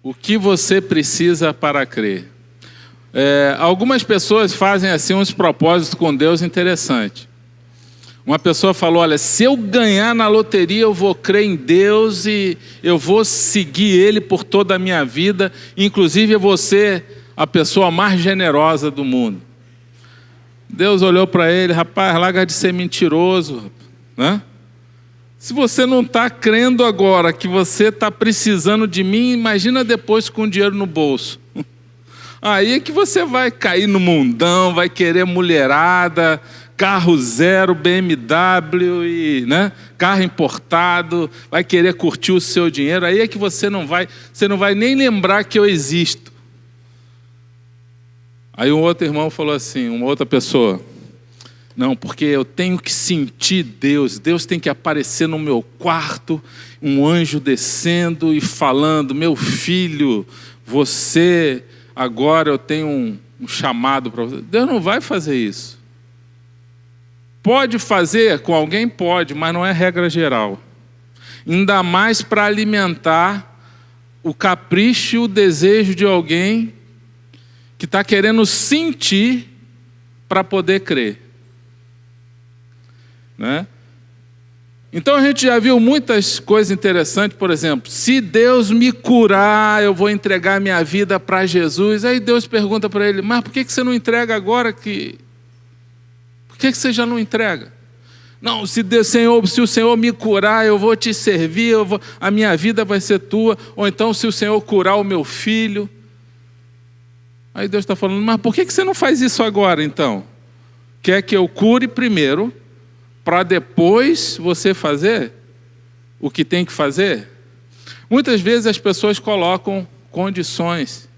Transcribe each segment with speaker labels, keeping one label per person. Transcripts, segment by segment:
Speaker 1: O que você precisa para crer? Algumas pessoas fazem assim uns propósitos com Deus interessantes. Uma pessoa falou, olha, se eu ganhar na loteria, eu vou crer em Deus e eu vou seguir Ele por toda a minha vida. Inclusive, eu vou ser a pessoa mais generosa do mundo. Deus olhou para ele, rapaz, larga de ser mentiroso, né? Se você não está crendo agora que você está precisando de mim, imagina depois com dinheiro no bolso. Aí é que você vai cair no mundão, vai querer mulherada, carro zero, BMW, né? Carro importado, vai querer curtir o seu dinheiro. Aí é que você não vai nem lembrar que eu existo. Aí um outro irmão falou assim, uma outra pessoa, não, porque eu tenho que sentir Deus, Deus tem que aparecer no meu quarto, um anjo descendo e falando, meu filho, você, agora eu tenho um chamado para você. Deus não vai fazer isso. Pode fazer com alguém? Pode, mas não é regra geral. Ainda mais para alimentar o capricho e o desejo de alguém que está querendo sentir para poder crer. Né? Então a gente já viu muitas coisas interessantes, por exemplo, se Deus me curar, eu vou entregar minha vida para Jesus. Aí Deus pergunta para ele, mas por que você não entrega agora? Por que você já não entrega? Não, se o Senhor me curar, eu vou te servir, a minha vida vai ser tua. Ou então se o Senhor curar o meu filho. Aí Deus está falando, mas por que você não faz isso agora então? Quer que eu cure primeiro, para depois você fazer o que tem que fazer? Muitas vezes as pessoas colocam condições.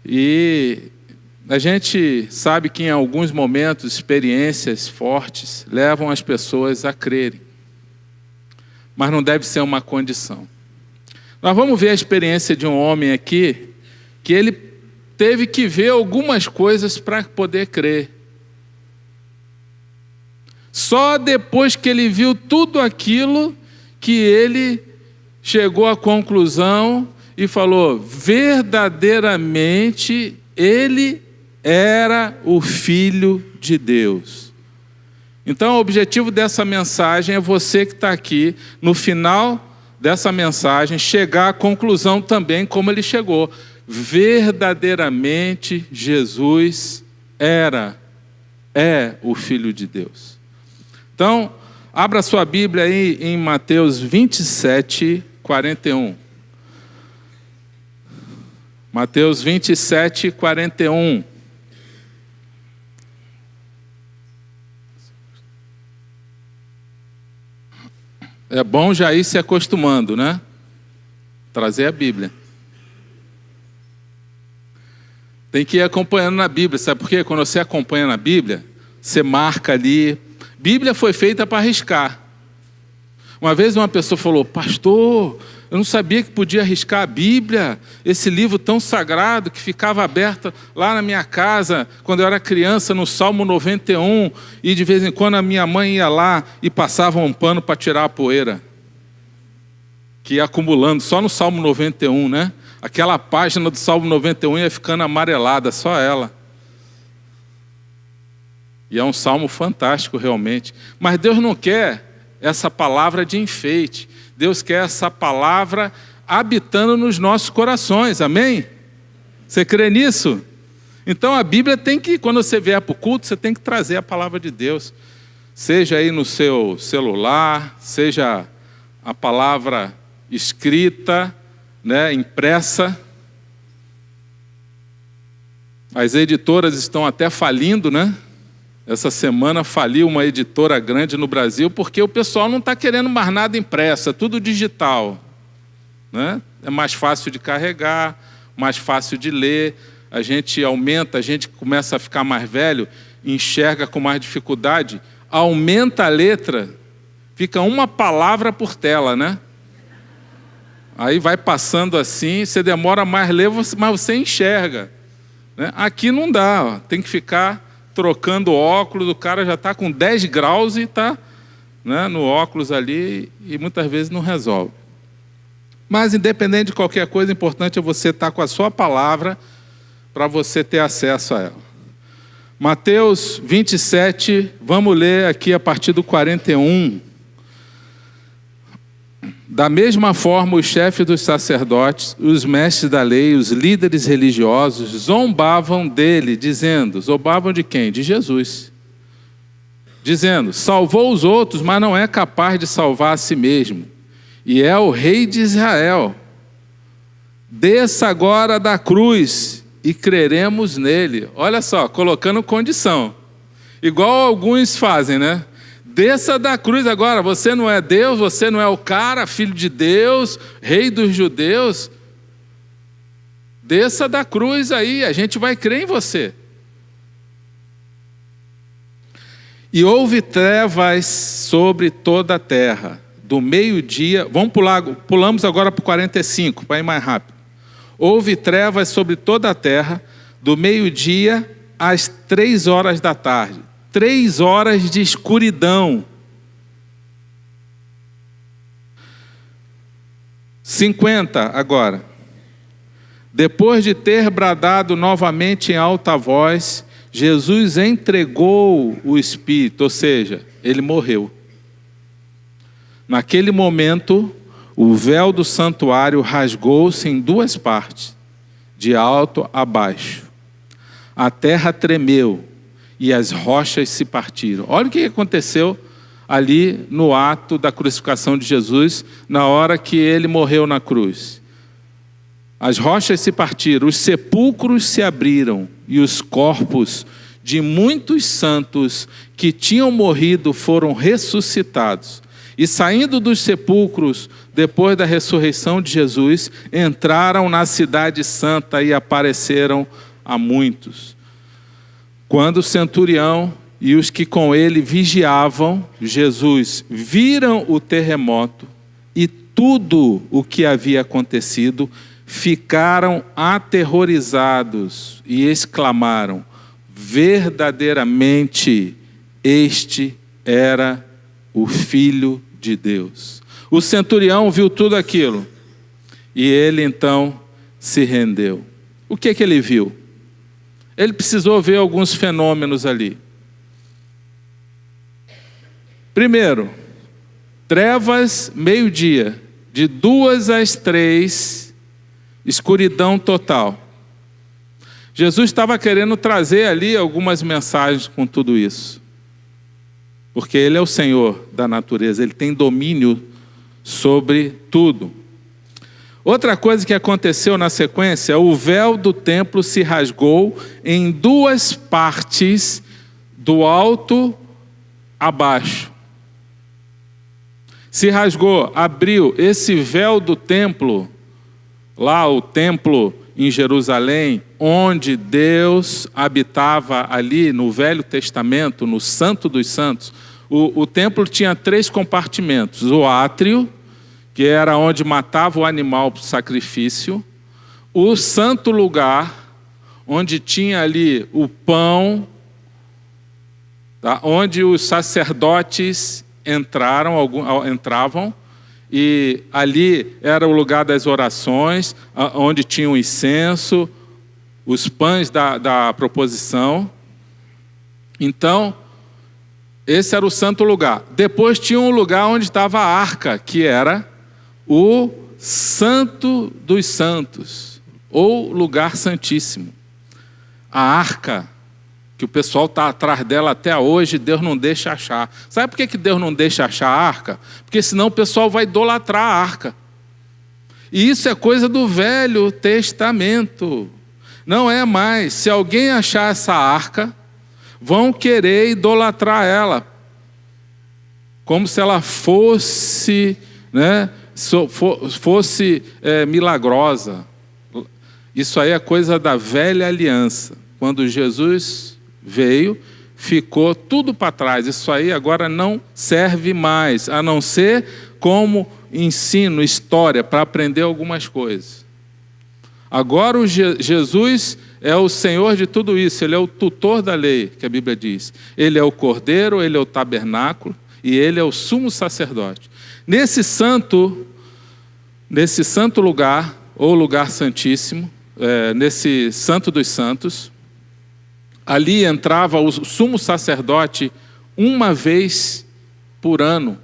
Speaker 1: E a gente sabe que em alguns momentos, experiências fortes levam as pessoas a crerem. Mas não deve ser uma condição. Nós vamos ver a experiência de um homem aqui, que ele teve que ver algumas coisas para poder crer. Só depois que ele viu tudo aquilo, que ele chegou à conclusão e falou, verdadeiramente ele era o Filho de Deus. Então o objetivo dessa mensagem é você que está aqui, no final dessa mensagem, chegar à conclusão também como ele chegou. Verdadeiramente Jesus é o Filho de Deus. Então, abra sua Bíblia aí em Mateus 27, 41. Mateus 27, 41. É bom já ir se acostumando, né? Trazer a Bíblia. Tem que ir acompanhando na Bíblia, sabe por quê? Quando você acompanha na Bíblia, você marca ali. Bíblia foi feita para arriscar. Uma vez uma pessoa falou, pastor, eu não sabia que podia arriscar a Bíblia, esse livro tão sagrado que ficava aberto lá na minha casa, quando eu era criança, no Salmo 91, e de vez em quando a minha mãe ia lá e passava um pano para tirar a poeira, que ia acumulando, só no Salmo 91, né? Aquela página do Salmo 91 ia ficando amarelada, só ela. E é um salmo fantástico realmente. Mas Deus não quer essa palavra de enfeite. Deus quer essa palavra habitando nos nossos corações, amém? Você crê nisso? Então a Bíblia tem que, quando você vier para o culto, você tem que trazer a palavra de Deus. Seja aí no seu celular, seja a palavra escrita, né, impressa. As editoras estão até falindo, né? Essa semana faliu uma editora grande no Brasil porque o pessoal não está querendo mais nada impresso, é tudo digital, né? É mais fácil de carregar, mais fácil de ler, a gente aumenta, a gente começa a ficar mais velho, enxerga com mais dificuldade, aumenta a letra, fica uma palavra por tela, né? Aí vai passando assim, você demora mais a ler, mas você enxerga, né? Aqui não dá, ó, tem que ficar trocando óculos, o cara já está com 10 graus e está, né, no óculos ali e muitas vezes não resolve. Mas, independente de qualquer coisa, o importante é você estar com a sua palavra para você ter acesso a ela. Mateus 27, vamos ler aqui a partir do 41. Da mesma forma, os chefes dos sacerdotes, os mestres da lei, os líderes religiosos, zombavam dele, dizendo... Zombavam de quem? De Jesus. Dizendo, salvou os outros, mas não é capaz de salvar a si mesmo. E é o rei de Israel. Desça agora da cruz e creremos nele. Olha só, colocando condição. Igual alguns fazem, né? Desça da cruz agora, você não é Deus, você não é o cara, filho de Deus, rei dos judeus. Desça da cruz aí, a gente vai crer em você. E houve trevas sobre toda a terra, do meio-dia... Pulamos agora para o 45, para ir mais rápido. Houve trevas sobre toda a terra, do meio-dia às 3 horas da tarde. 3 horas de escuridão. 50 agora. Depois de ter bradado novamente em alta voz, Jesus entregou o Espírito, ou seja, ele morreu. Naquele momento, o véu do santuário rasgou-se em 2 partes, de alto a baixo. A terra tremeu e as rochas se partiram. Olha o que aconteceu ali no ato da crucificação de Jesus, na hora que ele morreu na cruz. As rochas se partiram, os sepulcros se abriram e os corpos de muitos santos que tinham morrido foram ressuscitados. E saindo dos sepulcros, depois da ressurreição de Jesus, entraram na cidade santa e apareceram a muitos. Quando o centurião e os que com ele vigiavam Jesus viram o terremoto e tudo o que havia acontecido, ficaram aterrorizados e exclamaram: verdadeiramente este era o Filho de Deus. O centurião viu tudo aquilo e ele então se rendeu. O que ele viu? Ele precisou ver alguns fenômenos ali. Primeiro, trevas, meio-dia, de 2 às 3, escuridão total. Jesus estava querendo trazer ali algumas mensagens com tudo isso. Porque Ele é o Senhor da natureza, Ele tem domínio sobre tudo. Outra coisa que aconteceu na sequência, o véu do templo se rasgou em 2 partes, do alto a baixo. Se rasgou, abriu esse véu do templo, lá o templo em Jerusalém, onde Deus habitava ali no Velho Testamento, no Santo dos Santos. O templo tinha 3 compartimentos: o átrio, que era onde matava o animal para o sacrifício; o santo lugar, onde tinha ali o pão, tá? Onde os sacerdotes entravam, e ali era o lugar das orações, onde tinha o incenso, os pães da proposição. Então, esse era o santo lugar. Depois tinha um lugar onde estava a arca, que era o Santo dos Santos, ou lugar santíssimo. A arca, que o pessoal está atrás dela até hoje, Deus não deixa achar. Sabe por que Deus não deixa achar a arca? Porque senão o pessoal vai idolatrar a arca. E isso é coisa do Velho Testamento. Não é mais. Se alguém achar essa arca, vão querer idolatrar ela, como se ela fosse, né, milagrosa. Isso aí é coisa da velha aliança. Quando Jesus veio, ficou tudo para trás. Isso aí agora não serve mais, a não ser como ensino, história, para aprender algumas coisas. Agora Jesus é o Senhor de tudo isso, Ele é o tutor da lei, que a Bíblia diz. Ele é o Cordeiro, Ele é o tabernáculo e Ele é o sumo sacerdote. Nesse santo, nesse santo lugar, ou lugar santíssimo, nesse Santo dos Santos, ali entrava o sumo sacerdote uma vez por ano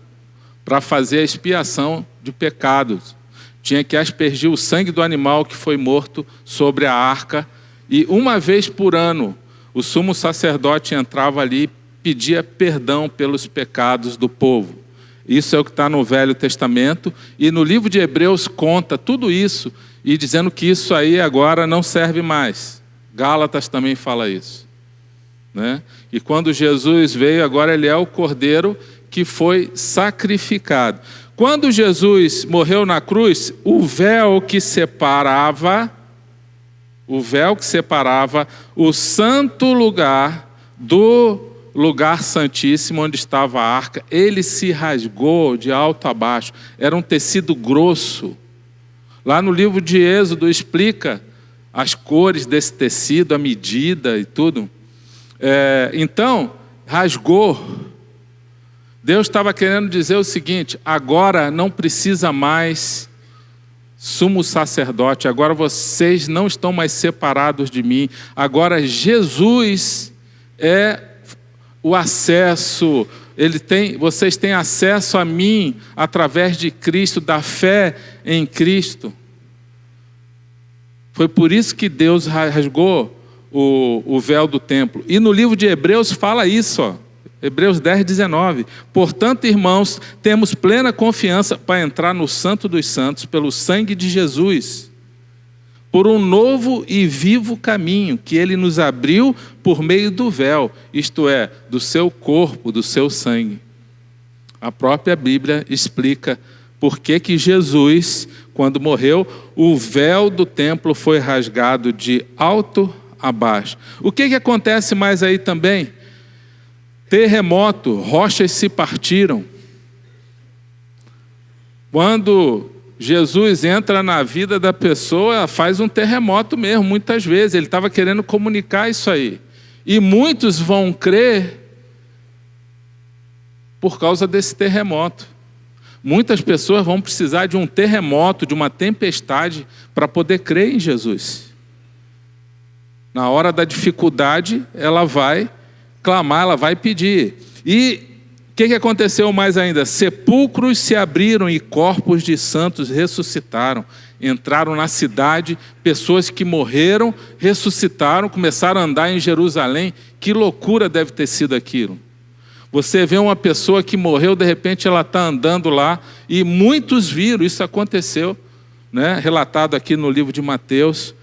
Speaker 1: para fazer a expiação de pecados. Tinha que aspergir o sangue do animal que foi morto sobre a arca, e uma vez por ano o sumo sacerdote entrava ali e pedia perdão pelos pecados do povo. Isso é o que está no Velho Testamento, e no livro de Hebreus conta tudo isso, e dizendo que isso aí agora não serve mais. Gálatas também fala isso, né? E quando Jesus veio, agora ele é o Cordeiro que foi sacrificado. Quando Jesus morreu na cruz, o véu que separava o santo lugar do lugar santíssimo onde estava a arca, ele se rasgou de alto a baixo. Era um tecido grosso. Lá no livro de Êxodo explica as cores desse tecido, a medida e tudo. Então, rasgou. Deus estava querendo dizer o seguinte: agora não precisa mais sumo sacerdote, agora vocês não estão mais separados de mim, agora Jesus é o acesso, vocês têm acesso a mim através de Cristo, da fé em Cristo. Foi por isso que Deus rasgou o véu do templo. E no livro de Hebreus fala isso, ó. Hebreus 10, 19. Portanto, irmãos, temos plena confiança para entrar no Santo dos Santos pelo sangue de Jesus, por um novo e vivo caminho que ele nos abriu por meio do véu, isto é, do seu corpo, do seu sangue. A própria Bíblia explica por que Jesus, quando morreu, o véu do templo foi rasgado de alto a baixo. O que acontece mais aí também? Terremoto, rochas se partiram. Quando Jesus entra na vida da pessoa, faz um terremoto mesmo, muitas vezes. Ele estava querendo comunicar isso aí. E muitos vão crer por causa desse terremoto. Muitas pessoas vão precisar de um terremoto, de uma tempestade, para poder crer em Jesus. Na hora da dificuldade, ela vai clamar, ela vai pedir. E o que aconteceu mais ainda? Sepulcros se abriram e corpos de santos ressuscitaram. Entraram na cidade, pessoas que morreram, ressuscitaram, começaram a andar em Jerusalém. Que loucura deve ter sido aquilo. Você vê uma pessoa que morreu, de repente ela está andando lá, e muitos viram, isso aconteceu, né? Relatado aqui no livro de Mateus,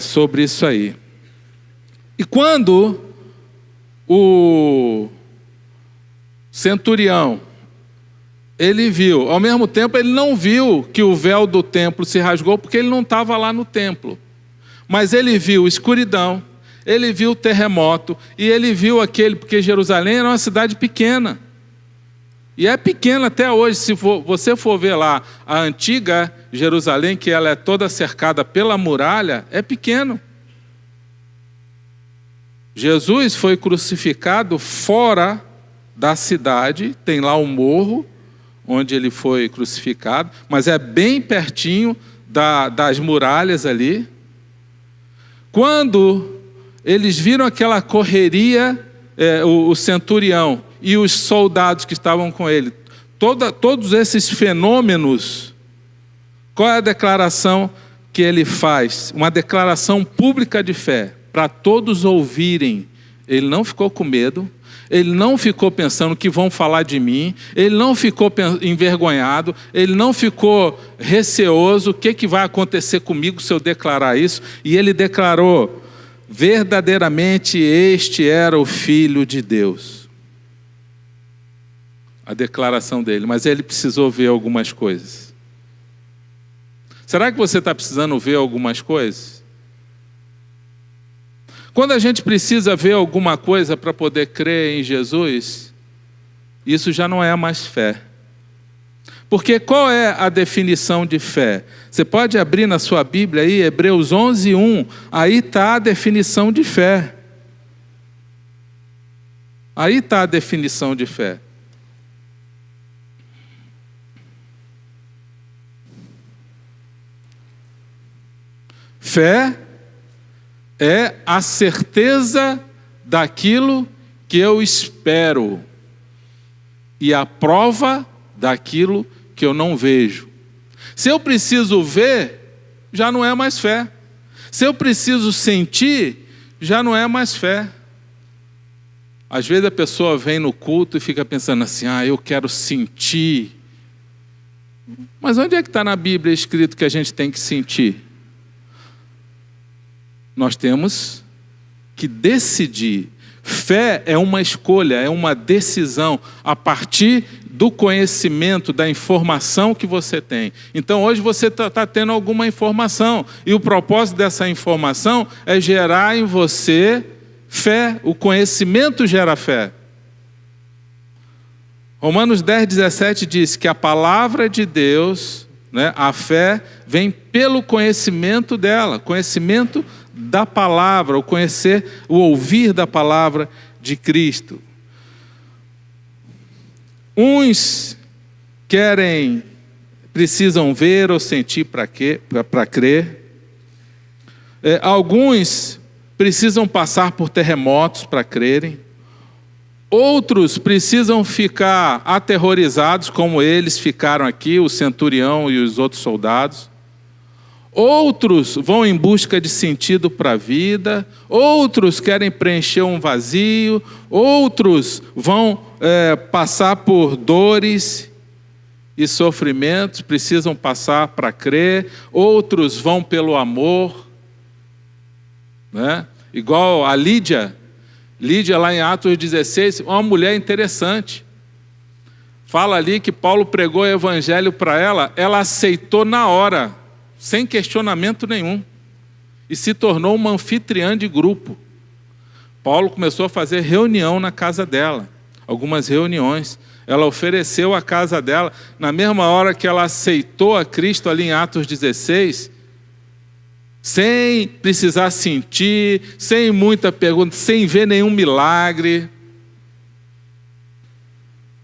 Speaker 1: sobre isso aí. E quando o centurião, ele viu, ao mesmo tempo ele não viu que o véu do templo se rasgou, porque ele não estava lá no templo, mas ele viu escuridão, ele viu o terremoto, e ele viu porque Jerusalém era uma cidade pequena, e é pequena até hoje. Se você for ver lá a antiga Jerusalém, que ela é toda cercada pela muralha, é pequeno. Jesus foi crucificado fora da cidade, tem lá um morro onde ele foi crucificado, mas é bem pertinho das muralhas ali. Quando eles viram aquela correria, o centurião e os soldados que estavam com ele, todos esses fenômenos, qual é a declaração que ele faz? Uma declaração pública de fé, para todos ouvirem. Ele não ficou com medo, ele não ficou pensando que vão falar de mim, ele não ficou envergonhado, ele não ficou receoso, o que vai acontecer comigo se eu declarar isso? E ele declarou: verdadeiramente este era o Filho de Deus. A declaração dele, mas ele precisou ver algumas coisas. Será que você está precisando ver algumas coisas? Quando a gente precisa ver alguma coisa para poder crer em Jesus, isso já não é mais fé. Porque qual é a definição de fé? Você pode abrir na sua Bíblia aí, Hebreus 11, 1, aí está a definição de fé. Aí está a definição de fé. Fé é a certeza daquilo que eu espero e a prova daquilo que eu não vejo. Se eu preciso ver, já não é mais fé. Se eu preciso sentir, já não é mais fé. Às vezes a pessoa vem no culto e fica pensando assim, eu quero sentir. Mas onde é que está na Bíblia escrito que a gente tem que sentir? Nós temos que decidir. Fé é uma escolha, é uma decisão a partir do conhecimento, da informação que você tem. Então hoje você está tendo alguma informação e o propósito dessa informação é gerar em você fé. O conhecimento gera fé. Romanos 10:17 diz que a palavra de Deus, a fé, vem pelo conhecimento dela, conhecimento da palavra, o conhecer, o ouvir da palavra de Cristo. Uns precisam ver ou sentir para crer. Alguns precisam passar por terremotos para crerem. Outros precisam ficar aterrorizados, como eles ficaram aqui, o centurião e os outros soldados. Outros vão em busca de sentido para a vida. Outros querem preencher um vazio. Outros vão passar por dores e sofrimentos, precisam passar para crer. Outros vão pelo amor, igual a Lídia lá em Atos 16, uma mulher interessante. Fala ali que Paulo pregou o evangelho para ela, ela aceitou na hora, sem questionamento nenhum, e se tornou uma anfitriã de grupo. Paulo começou a fazer reunião na casa dela, algumas reuniões. Ela ofereceu a casa dela, na mesma hora que ela aceitou a Cristo ali em Atos 16, sem precisar sentir, sem muita pergunta, sem ver nenhum milagre,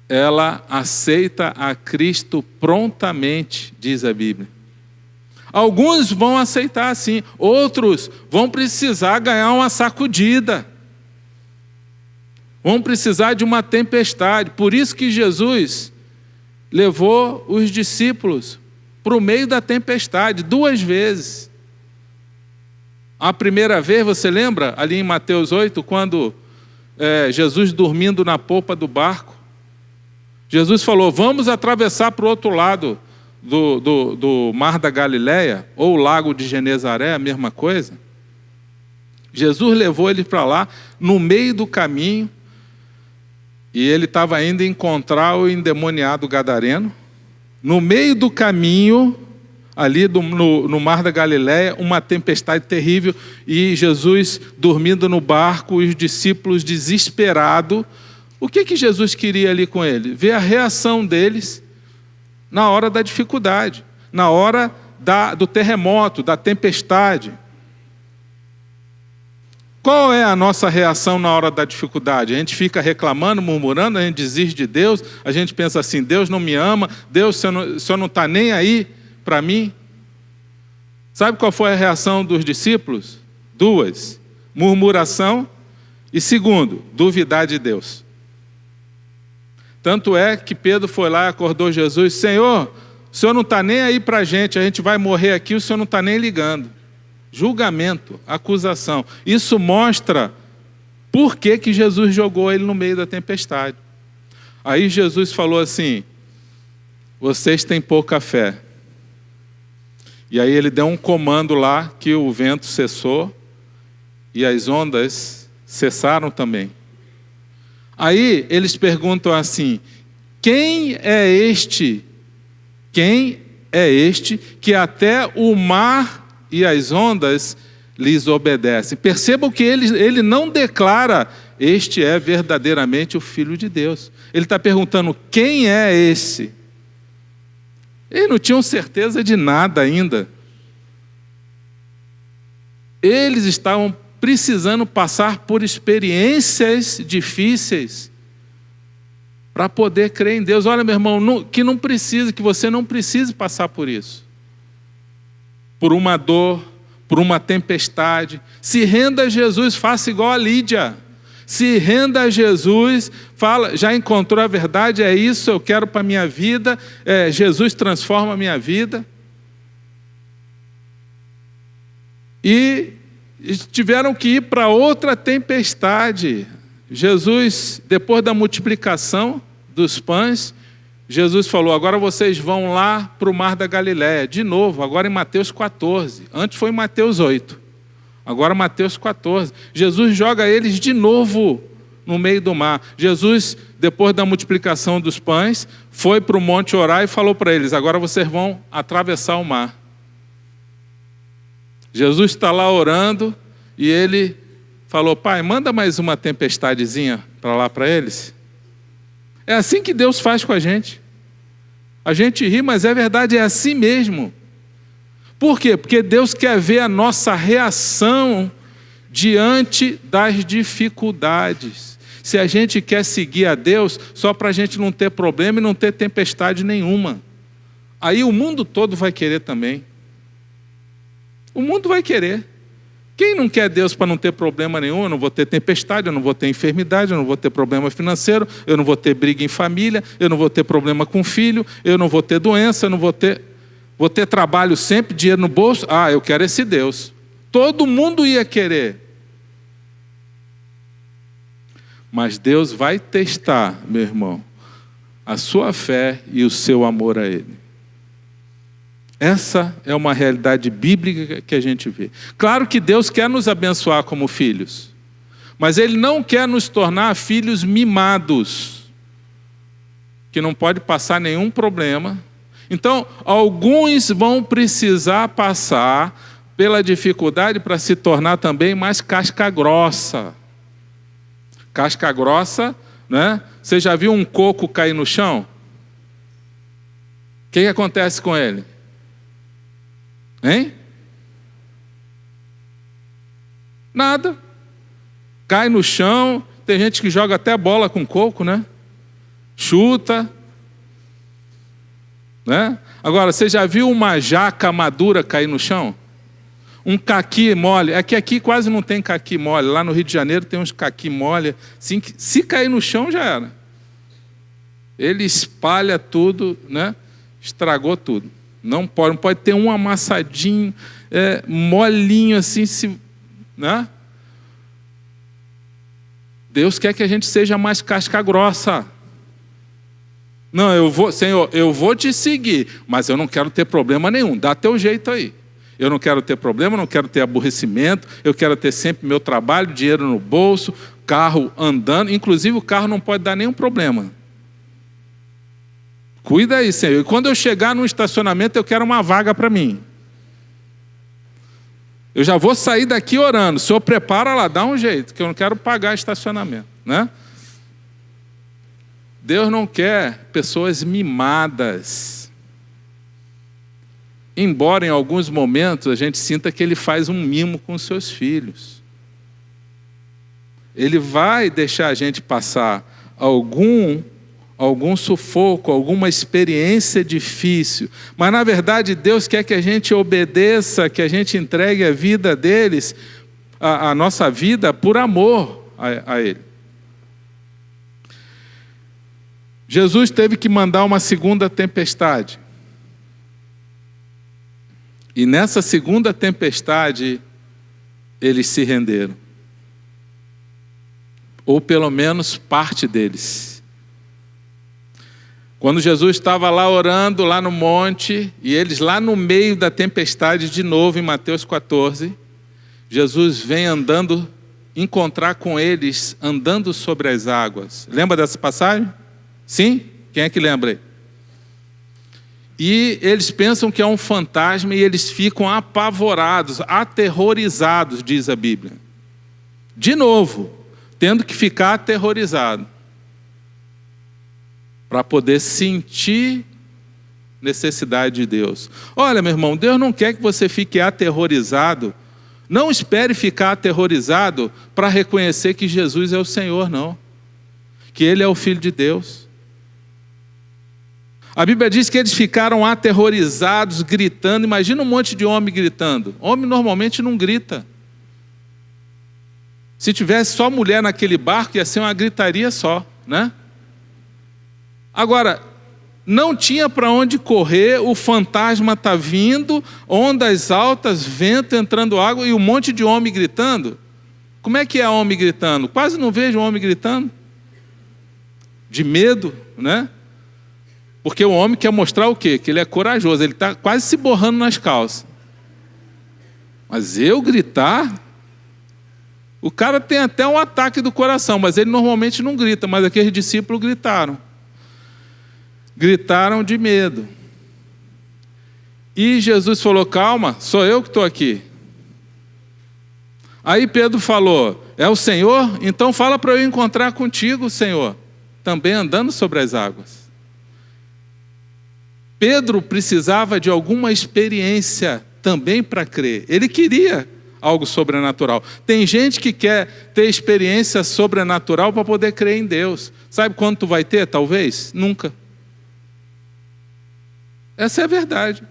Speaker 1: ela aceita a Cristo prontamente, diz a Bíblia. Alguns vão aceitar assim, outros vão precisar ganhar uma sacudida, vão precisar de uma tempestade. Por isso que Jesus levou os discípulos para o meio da tempestade 2 vezes. A primeira vez, você lembra, ali em Mateus 8, quando Jesus dormindo na polpa do barco, Jesus falou, vamos atravessar para o outro lado do Mar da Galileia, ou o Lago de Genezaré, a mesma coisa. Jesus levou ele para lá, no meio do caminho, e ele estava indo encontrar o endemoniado gadareno. No meio do caminho, ali no Mar da Galileia, uma tempestade terrível, e Jesus dormindo no barco, e os discípulos desesperados. O que Jesus queria ali com ele? Ver a reação deles na hora da dificuldade, na hora do terremoto, da tempestade. Qual é a nossa reação na hora da dificuldade? A gente fica reclamando, murmurando, a gente desiste de Deus, a gente pensa assim, Deus não me ama, Deus, o Senhor não está nem aí para mim. Sabe qual foi a reação dos discípulos? 2, murmuração, e 2, duvidar de Deus. Tanto é que Pedro foi lá e acordou Jesus, Senhor, o Senhor não está nem aí para a gente vai morrer aqui, o Senhor não está nem ligando. Julgamento, acusação. Isso mostra por que Jesus jogou ele no meio da tempestade. Aí Jesus falou assim, vocês têm pouca fé. E aí ele deu um comando lá que o vento cessou e as ondas cessaram também. Aí eles perguntam assim, quem é este que até o mar e as ondas lhes obedecem? Percebam que ele não declara, este é verdadeiramente o Filho de Deus. Ele está perguntando, quem é esse? Eles não tinham certeza de nada ainda. Eles estavam precisando passar por experiências difíceis para poder crer em Deus. Olha, meu irmão, que você não precise passar por isso. Por uma dor, por uma tempestade. Se renda a Jesus, faça igual a Lídia. Se renda a Jesus, fala, já encontrou a verdade, é isso, eu quero para a minha vida, Jesus transforma a minha vida. E tiveram que ir para outra tempestade. Jesus, depois da multiplicação dos pães, Jesus falou, agora vocês vão lá para o mar da Galileia. De novo, agora em Mateus 14. Antes foi em Mateus 8. Agora Mateus 14. Jesus joga eles de novo no meio do mar. Jesus, depois da multiplicação dos pães, foi para o monte orar e falou para eles, agora vocês vão atravessar o mar. Jesus está lá orando e ele falou, pai, manda mais uma tempestadezinha para lá para eles. É assim que Deus faz com a gente. A gente ri, mas é verdade, é assim mesmo. Por quê? Porque Deus quer ver a nossa reação diante das dificuldades. Se a gente quer seguir a Deus, só para a gente não ter problema e não ter tempestade nenhuma. Aí o mundo todo vai querer também. O mundo vai querer. Quem não quer Deus para não ter problema nenhum? Eu não vou ter tempestade, eu não vou ter enfermidade, eu não vou ter problema financeiro, eu não vou ter briga em família, eu não vou ter problema com filho, eu não vou ter doença, eu não vou ter trabalho sempre, dinheiro no bolso. Ah, eu quero esse Deus. Todo mundo ia querer. Mas Deus vai testar, meu irmão, a sua fé e o seu amor a Ele. Essa é uma realidade bíblica que a gente vê. Claro que Deus quer nos abençoar como filhos, mas Ele não quer nos tornar filhos mimados, que não pode passar nenhum problema. Então, alguns vão precisar passar pela dificuldade para se tornar também mais casca grossa. Casca grossa, né? Você já viu um coco cair no chão? O que acontece com ele? Hein? Nada. Cai no chão. Tem gente que joga até bola com coco, né? Chuta. Né? Agora, você já viu uma jaca madura cair no chão? Um caqui mole. Aqui quase não tem caqui mole. Lá no Rio de Janeiro tem uns caqui mole. Assim, que, se cair no chão, já era. Ele espalha tudo, né? Estragou tudo. Não pode ter um amassadinho, molinho assim, né? Deus quer que a gente seja mais casca grossa. Não, Senhor, eu vou te seguir, mas eu não quero ter problema nenhum. Dá teu jeito aí. Eu não quero ter problema, não quero ter aborrecimento, eu quero ter sempre meu trabalho, dinheiro no bolso, carro andando. Inclusive o carro não pode dar nenhum problema. Cuida aí, Senhor. E quando eu chegar num estacionamento, eu quero uma vaga para mim. Eu já vou sair daqui orando. O Senhor prepara lá, dá um jeito, que eu não quero pagar estacionamento, né? Deus não quer pessoas mimadas. Embora em alguns momentos a gente sinta que Ele faz um mimo com os seus filhos. Ele vai deixar a gente passar algum sufoco, alguma experiência difícil. Mas, na verdade, Deus quer que a gente obedeça, que a gente entregue a vida deles, a nossa vida, por amor a Ele. Jesus teve que mandar uma segunda tempestade. E nessa segunda tempestade, eles se renderam. Ou pelo menos parte deles. Quando Jesus estava lá orando, lá no monte, e eles lá no meio da tempestade, de novo em Mateus 14, Jesus vem andando, encontrar com eles, andando sobre as águas. Lembra dessa passagem? Sim? Quem é que lembra aí? E eles pensam que é um fantasma e eles ficam apavorados, aterrorizados, diz a Bíblia. De novo, tendo que ficar aterrorizado. Para poder sentir necessidade de Deus. Olha, meu irmão, Deus não quer que você fique aterrorizado. Não espere ficar aterrorizado para reconhecer que Jesus é o Senhor, não. Que Ele é o Filho de Deus. A Bíblia diz que eles ficaram aterrorizados, gritando. Imagina um monte de homem gritando. Homem normalmente não grita. Se tivesse só mulher naquele barco, ia ser uma gritaria só, né? Agora, não tinha para onde correr, o fantasma está vindo, ondas altas, vento entrando água e um monte de homem gritando. Como é que é homem gritando? Quase não vejo homem gritando. De medo, né? Porque o homem quer mostrar o quê? Que ele é corajoso, ele está quase se borrando nas calças. Mas eu gritar... O cara tem até um ataque do coração, mas ele normalmente não grita, mas aqueles discípulos gritaram. Gritaram de medo. E Jesus falou, calma, sou eu que estou aqui. Aí Pedro falou, é o Senhor? Então fala para eu encontrar contigo, Senhor, também andando sobre as águas. Pedro precisava de alguma experiência também para crer. Ele queria algo sobrenatural. Tem gente que quer ter experiência sobrenatural para poder crer em Deus. Sabe quando tu vai ter, talvez? Nunca. Essa é a verdade.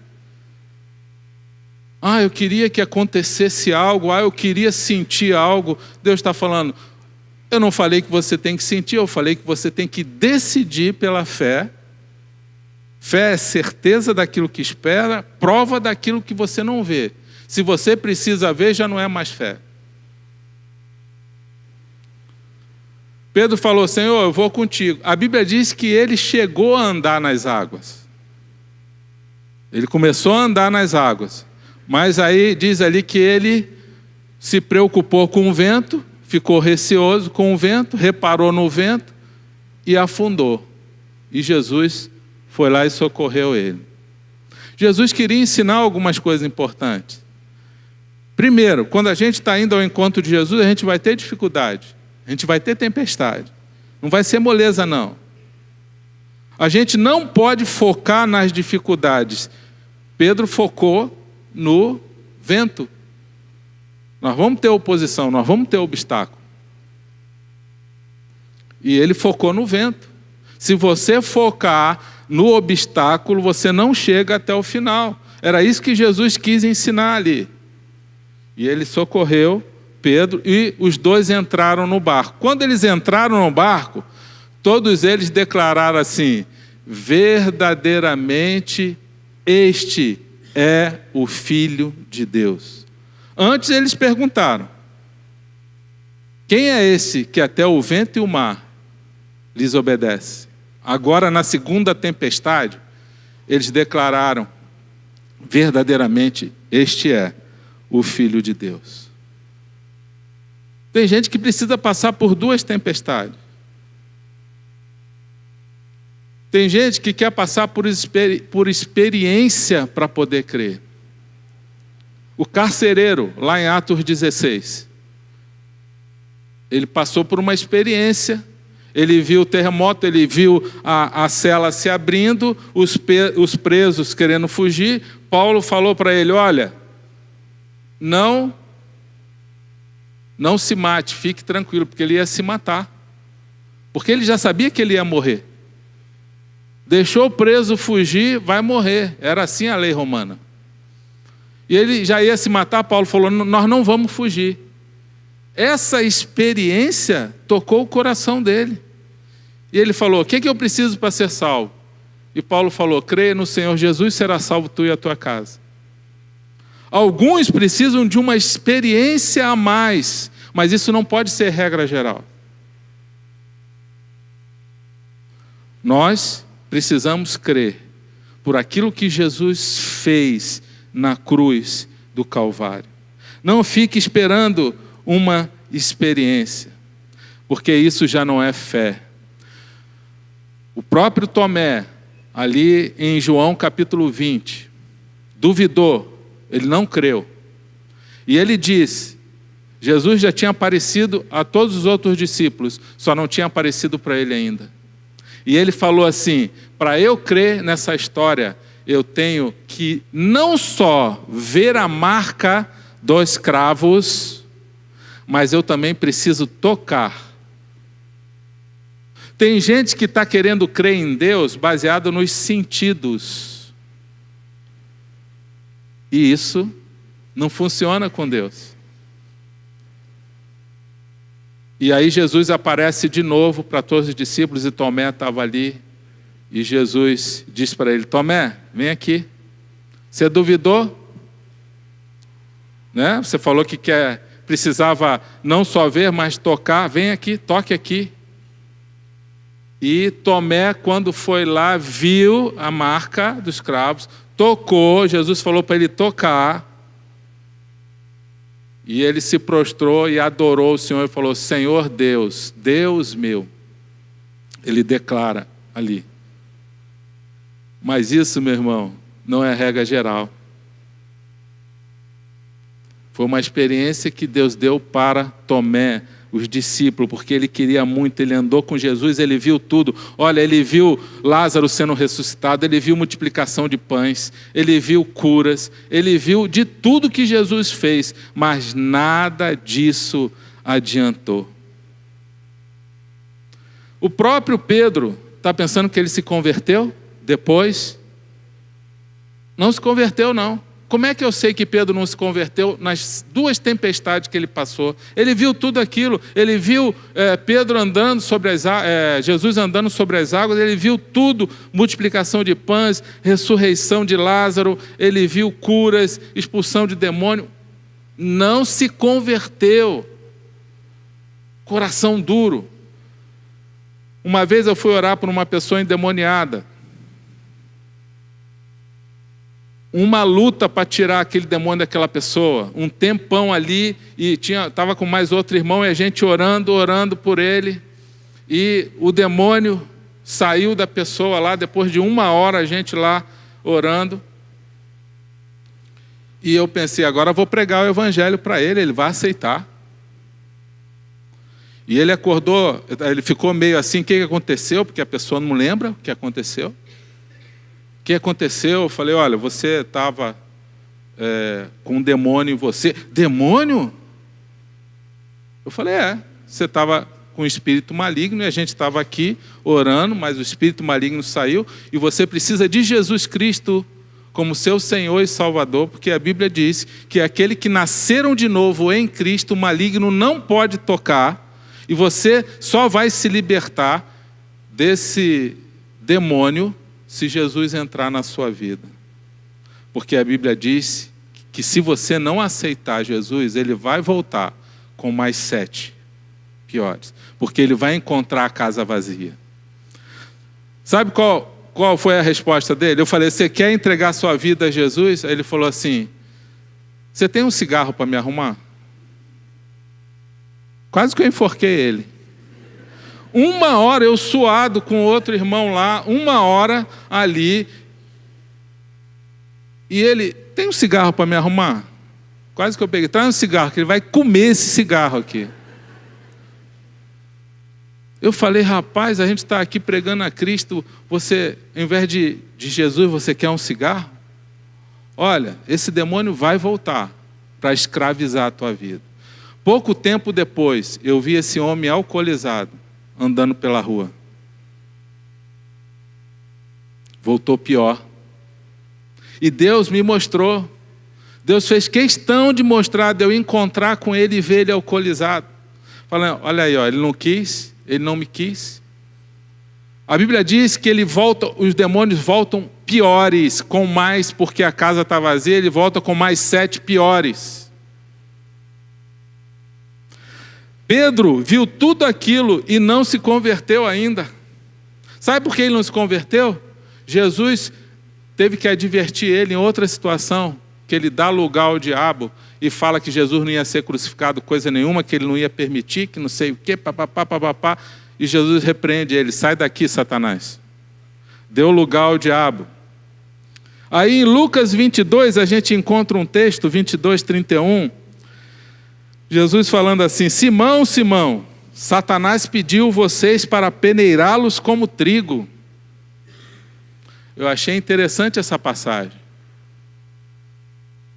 Speaker 1: Eu queria que acontecesse algo, eu queria sentir algo. Deus está falando, eu não falei que você tem que sentir, eu falei que você tem que decidir pela fé. Fé é certeza daquilo que espera, prova daquilo que você não vê. Se você precisa ver, já não é mais fé. Pedro falou, Senhor, eu vou contigo. A Bíblia diz que ele chegou a andar nas águas. Ele começou a andar nas águas. Mas aí diz ali que ele se preocupou com o vento, ficou receoso com o vento, reparou no vento e afundou. E Jesus foi lá e socorreu ele. Jesus queria ensinar algumas coisas importantes. Primeiro, quando a gente está indo ao encontro de Jesus, a gente vai ter dificuldade. A gente vai ter tempestade. Não vai ser moleza, não. A gente não pode focar nas dificuldades. Pedro focou no vento. Nós vamos ter oposição, nós vamos ter obstáculo. E ele focou no vento. Se você focar no obstáculo, você não chega até o final. Era isso que Jesus quis ensinar ali. E ele socorreu Pedro e os dois entraram no barco. Quando eles entraram no barco, todos eles declararam assim, verdadeiramente este é o Filho de Deus. Antes eles perguntaram, quem é esse que até o vento e o mar lhes obedece? Agora na segunda tempestade, eles declararam, verdadeiramente este é o Filho de Deus. Tem gente que precisa passar por duas tempestades. Tem gente que quer passar por experiência para poder crer. O carcereiro, lá em Atos 16, ele passou por uma experiência, ele viu o terremoto, ele viu a cela se abrindo, os presos querendo fugir. Paulo falou para ele, olha, não se mate, fique tranquilo, porque ele ia se matar. Porque ele já sabia que ele ia morrer. Deixou o preso fugir, vai morrer. Era assim a lei romana. E ele já ia se matar, Paulo falou, nós não vamos fugir. Essa experiência tocou o coração dele. E ele falou, o que eu preciso para ser salvo? E Paulo falou, crê no Senhor Jesus, será salvo tu e a tua casa. Alguns precisam de uma experiência a mais, mas isso não pode ser regra geral. Nós precisamos crer por aquilo que Jesus fez na cruz do Calvário. Não fique esperando uma experiência, porque isso já não é fé. O próprio Tomé, ali em João capítulo 20, duvidou, ele não creu. E ele disse, Jesus já tinha aparecido a todos os outros discípulos, só não tinha aparecido para ele ainda. E ele falou assim, para eu crer nessa história, eu tenho que não só ver a marca dos cravos, mas eu também preciso tocar. Tem gente que está querendo crer em Deus baseado nos sentidos. E isso não funciona com Deus. E aí Jesus aparece de novo para todos os discípulos e Tomé estava ali. E Jesus diz para ele: Tomé, vem aqui. Você duvidou? Né? Você falou que precisava não só ver, mas tocar. Vem aqui, toque aqui. E Tomé, quando foi lá, viu a marca dos cravos, tocou. Jesus falou para ele tocar. E ele se prostrou e adorou o Senhor e falou: Senhor Deus, Deus meu. Ele declara ali. Mas isso, meu irmão, não é regra geral. Foi uma experiência que Deus deu para Tomé, os discípulos, porque ele queria muito, ele andou com Jesus, ele viu tudo. Olha, ele viu Lázaro sendo ressuscitado, ele viu multiplicação de pães, ele viu curas, ele viu de tudo que Jesus fez, mas nada disso adiantou. O próprio Pedro está pensando que ele se converteu depois? Não se converteu, não. Como é que eu sei que Pedro não se converteu nas 2 tempestades que ele passou? Ele viu tudo aquilo, ele viu Pedro andando sobre Jesus andando sobre as águas, ele viu tudo, multiplicação de pães, ressurreição de Lázaro, ele viu curas, expulsão de demônio. Não se converteu. Coração duro. Uma vez eu fui orar por uma pessoa endemoniada. Uma luta para tirar aquele demônio daquela pessoa, um tempão ali, e estava com mais outro irmão, e a gente orando por ele, e o demônio saiu da pessoa lá, depois de 1 hora a gente lá orando, e eu pensei, agora eu vou pregar o evangelho para ele, ele vai aceitar. E ele acordou, ele ficou meio assim, o que aconteceu? Porque a pessoa não lembra o que aconteceu. O que aconteceu? Eu falei: olha, você estava com um demônio em você. Demônio? Eu falei: você estava com um espírito maligno e a gente estava aqui orando, mas o espírito maligno saiu e você precisa de Jesus Cristo como seu Senhor e Salvador, porque a Bíblia diz que aquele que nasceram de novo em Cristo, o maligno não pode tocar, e você só vai se libertar desse demônio se Jesus entrar na sua vida. Porque a Bíblia diz que se você não aceitar Jesus, ele vai voltar com mais 7 piores. Porque ele vai encontrar a casa vazia. Sabe qual foi a resposta dele? Eu falei: você quer entregar sua vida a Jesus? Aí ele falou assim: você tem um cigarro para me arrumar? Quase que eu enforquei ele. 1 hora eu suado com outro irmão lá, 1 hora ali. E ele: tem um cigarro para me arrumar? Quase que eu peguei: traz um cigarro, que ele vai comer esse cigarro aqui. Eu falei: rapaz, a gente está aqui pregando a Cristo, você, em vez de Jesus, você quer um cigarro? Olha, esse demônio vai voltar para escravizar a tua vida. Pouco tempo depois, eu vi esse homem alcoolizado andando pela rua. Voltou pior. E Deus me mostrou. Deus fez questão de mostrar, de eu encontrar com ele e ver ele alcoolizado. Falando: olha aí, ele não quis, ele não me quis. A Bíblia diz que ele volta, os demônios voltam piores, com mais, porque a casa está vazia, ele volta com mais 7 piores. Pedro viu tudo aquilo e não se converteu ainda. Sabe por que ele não se converteu? Jesus teve que advertir ele em outra situação, que ele dá lugar ao diabo e fala que Jesus não ia ser crucificado coisa nenhuma, que ele não ia permitir, que não sei o quê, papapá. E Jesus repreende ele: sai daqui, Satanás. Deu lugar ao diabo. Aí em Lucas 22 a gente encontra um texto, 22:31, Jesus falando assim: Simão, Simão, Satanás pediu vocês para peneirá-los como trigo. Eu achei interessante essa passagem.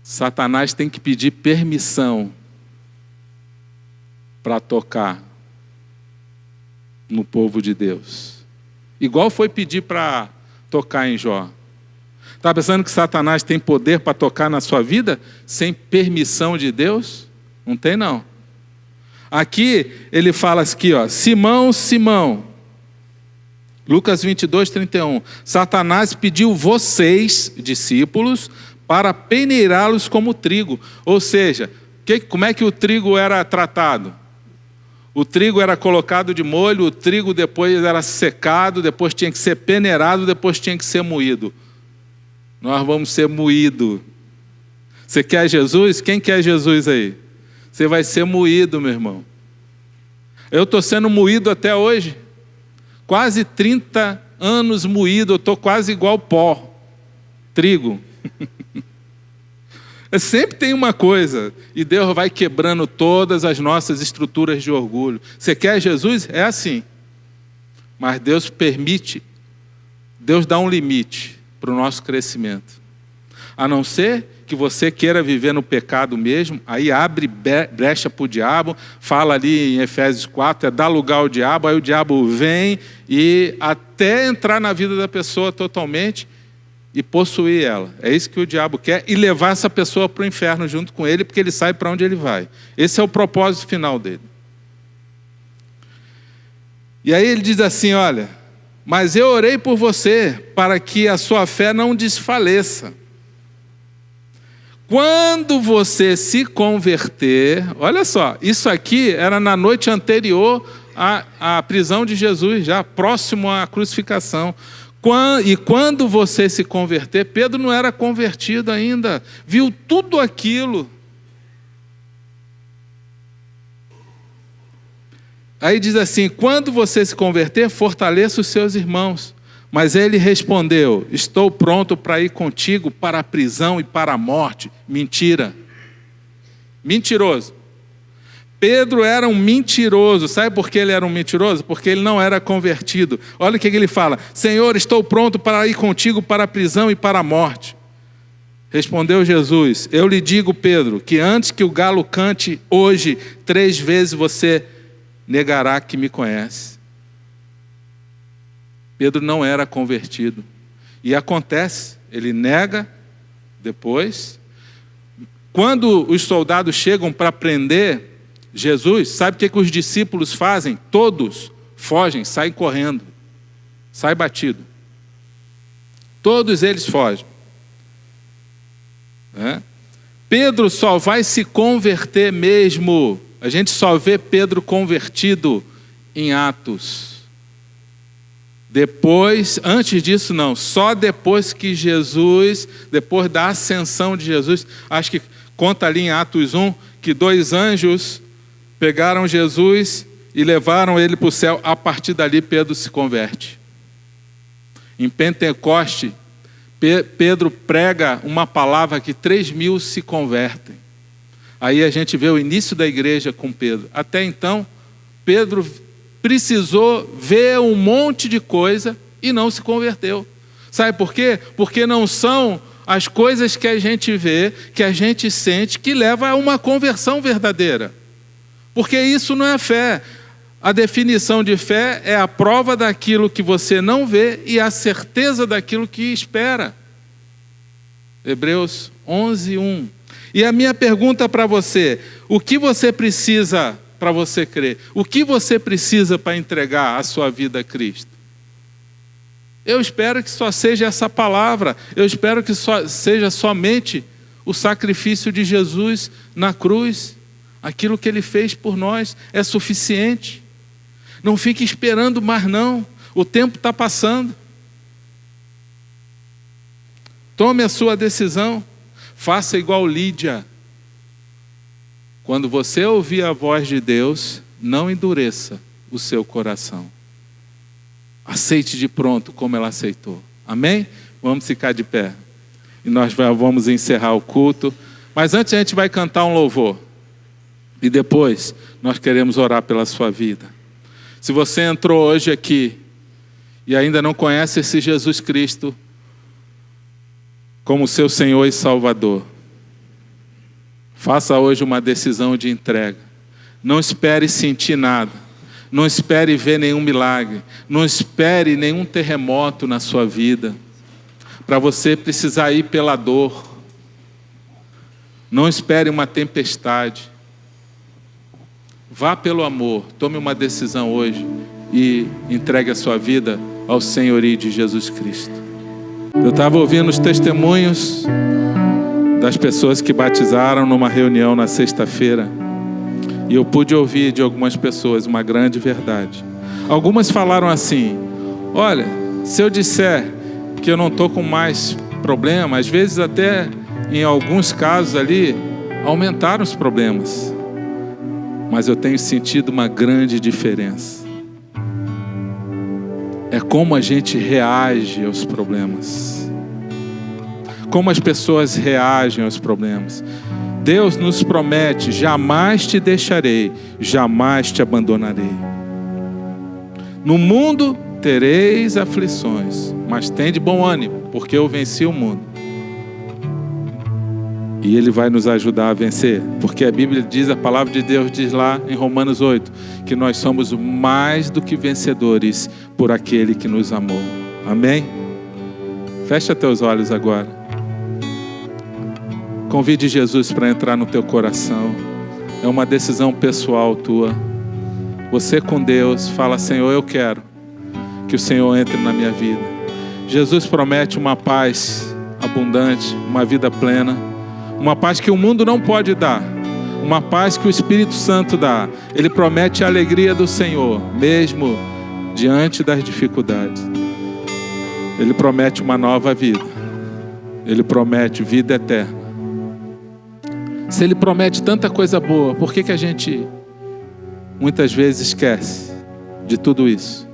Speaker 1: Satanás tem que pedir permissão para tocar no povo de Deus. Igual foi pedir para tocar em Jó. Está pensando que Satanás tem poder para tocar na sua vida sem permissão de Deus? Não tem, não. Aqui ele fala aqui, ó, Simão, Simão, Lucas 22, 31. Satanás pediu vocês, discípulos, para peneirá-los como trigo. Ou seja, como é que o trigo era tratado? O trigo era colocado de molho, o trigo depois era secado, depois tinha que ser peneirado, depois tinha que ser moído. Nós vamos ser moídos. Você quer Jesus? Quem quer Jesus aí? Você vai ser moído, meu irmão. Eu estou sendo moído até hoje. Quase 30 anos moído, eu estou quase igual pó. Trigo. Sempre tem uma coisa, e Deus vai quebrando todas as nossas estruturas de orgulho. Você quer Jesus? É assim. Mas Deus permite, Deus dá um limite para o nosso crescimento. A não ser que você queira viver no pecado mesmo, aí abre brecha para o diabo, fala ali em Efésios 4, dar lugar ao diabo, aí o diabo vem e até entrar na vida da pessoa totalmente, e possuir ela. É isso que o diabo quer, e levar essa pessoa para o inferno junto com ele, porque ele sabe para onde ele vai. Esse é o propósito final dele. E aí ele diz assim, olha, mas eu orei por você, para que a sua fé não desfaleça. Quando você se converter, olha só, isso aqui era na noite anterior à prisão de Jesus, já próximo à crucificação. E quando você se converter, Pedro não era convertido ainda, viu tudo aquilo. Aí diz assim, quando você se converter, fortaleça os seus irmãos. Mas ele respondeu, estou pronto para ir contigo para a prisão e para a morte. Mentira. Mentiroso. Pedro era um mentiroso. Sabe por que ele era um mentiroso? Porque ele não era convertido. Olha o que ele fala. Senhor, estou pronto para ir contigo para a prisão e para a morte. Respondeu Jesus, eu lhe digo, Pedro, que antes que o galo cante hoje, 3 vezes você negará que me conhece. Pedro não era convertido. E acontece, ele nega depois. Quando os soldados chegam para prender Jesus, sabe o que os discípulos fazem? Todos fogem, saem correndo, saem batido. Todos eles fogem. Pedro só vai se converter mesmo. A gente só vê Pedro convertido em Atos. Depois, antes disso não, só depois que Jesus, depois da ascensão de Jesus, acho que conta ali em Atos 1, que 2 anjos pegaram Jesus e levaram ele para o céu. A partir dali Pedro se converte. Em Pentecoste, Pedro prega uma palavra que 3.000 se convertem. Aí a gente vê o início da igreja com Pedro. Até então, Pedro precisou ver um monte de coisa e não se converteu. Sabe por quê? Porque não são as coisas que a gente vê, que a gente sente, que leva a uma conversão verdadeira. Porque isso não é fé. A definição de fé é a prova daquilo que você não vê e a certeza daquilo que espera. Hebreus 11, 1. E a minha pergunta para você, o que você precisa para você crer? O que você precisa para entregar a sua vida a Cristo? Eu espero que só seja essa palavra. Eu espero que seja somente o sacrifício de Jesus na cruz. Aquilo que Ele fez por nós é suficiente. Não fique esperando mais não. O tempo está passando. Tome a sua decisão. Faça igual Lídia. Quando você ouvir a voz de Deus, não endureça o seu coração. Aceite de pronto como ela aceitou. Amém? Vamos ficar de pé. E nós vamos encerrar o culto. Mas antes a gente vai cantar um louvor. E depois nós queremos orar pela sua vida. Se você entrou hoje aqui e ainda não conhece esse Jesus Cristo como seu Senhor e Salvador, faça hoje uma decisão de entrega. Não espere sentir nada. Não espere ver nenhum milagre. Não espere nenhum terremoto na sua vida, para você precisar ir pela dor. Não espere uma tempestade. Vá pelo amor. Tome uma decisão hoje e entregue a sua vida ao senhorio de Jesus Cristo. Eu estava ouvindo os testemunhos das pessoas que batizaram numa reunião na sexta-feira. E eu pude ouvir de algumas pessoas uma grande verdade. Algumas falaram assim: olha, se eu disser que eu não estou com mais problema, às vezes até em alguns casos ali, aumentaram os problemas. Mas eu tenho sentido uma grande diferença. É como a gente reage aos problemas. Como as pessoas reagem aos problemas. Deus nos promete: jamais te deixarei, jamais te abandonarei. No mundo tereis aflições, mas tende bom ânimo, porque eu venci o mundo. E Ele vai nos ajudar a vencer, porque a Bíblia diz, a palavra de Deus diz lá em Romanos 8, que nós somos mais do que vencedores por aquele que nos amou. Amém? Fecha teus olhos agora. Convide Jesus para entrar no teu coração. É uma decisão pessoal tua. Você com Deus fala: Senhor, eu quero que o Senhor entre na minha vida. Jesus promete uma paz abundante, uma vida plena, uma paz que o mundo não pode dar, uma paz que o Espírito Santo dá. Ele promete a alegria do Senhor, mesmo diante das dificuldades. Ele promete uma nova vida. Ele promete vida eterna. Se Ele promete tanta coisa boa, por que a gente muitas vezes esquece de tudo isso?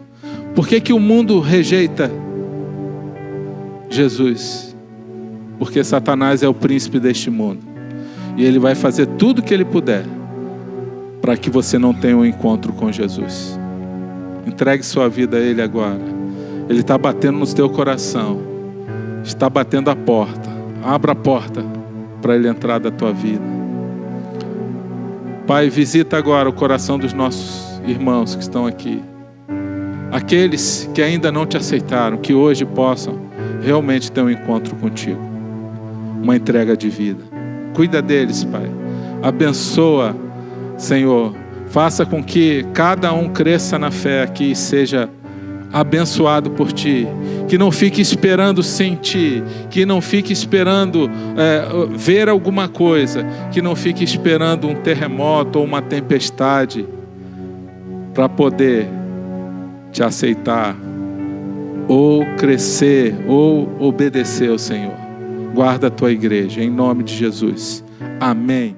Speaker 1: Por que o mundo rejeita Jesus? Porque Satanás é o príncipe deste mundo. E ele vai fazer tudo o que ele puder para que você não tenha um encontro com Jesus. Entregue sua vida a Ele agora. Ele está batendo no teu coração. Está batendo a porta. Abra a porta para Ele entrar da tua vida. Pai, visita agora o coração dos nossos irmãos que estão aqui. Aqueles que ainda não te aceitaram, que hoje possam realmente ter um encontro contigo. Uma entrega de vida. Cuida deles, Pai. Abençoa, Senhor. Faça com que cada um cresça na fé aqui e seja abençoado por Ti. Que não fique esperando sentir. Que não fique esperando ver alguma coisa. Que não fique esperando um terremoto ou uma tempestade para poder Te aceitar, ou crescer, ou obedecer ao Senhor. Guarda a Tua igreja, em nome de Jesus. Amém.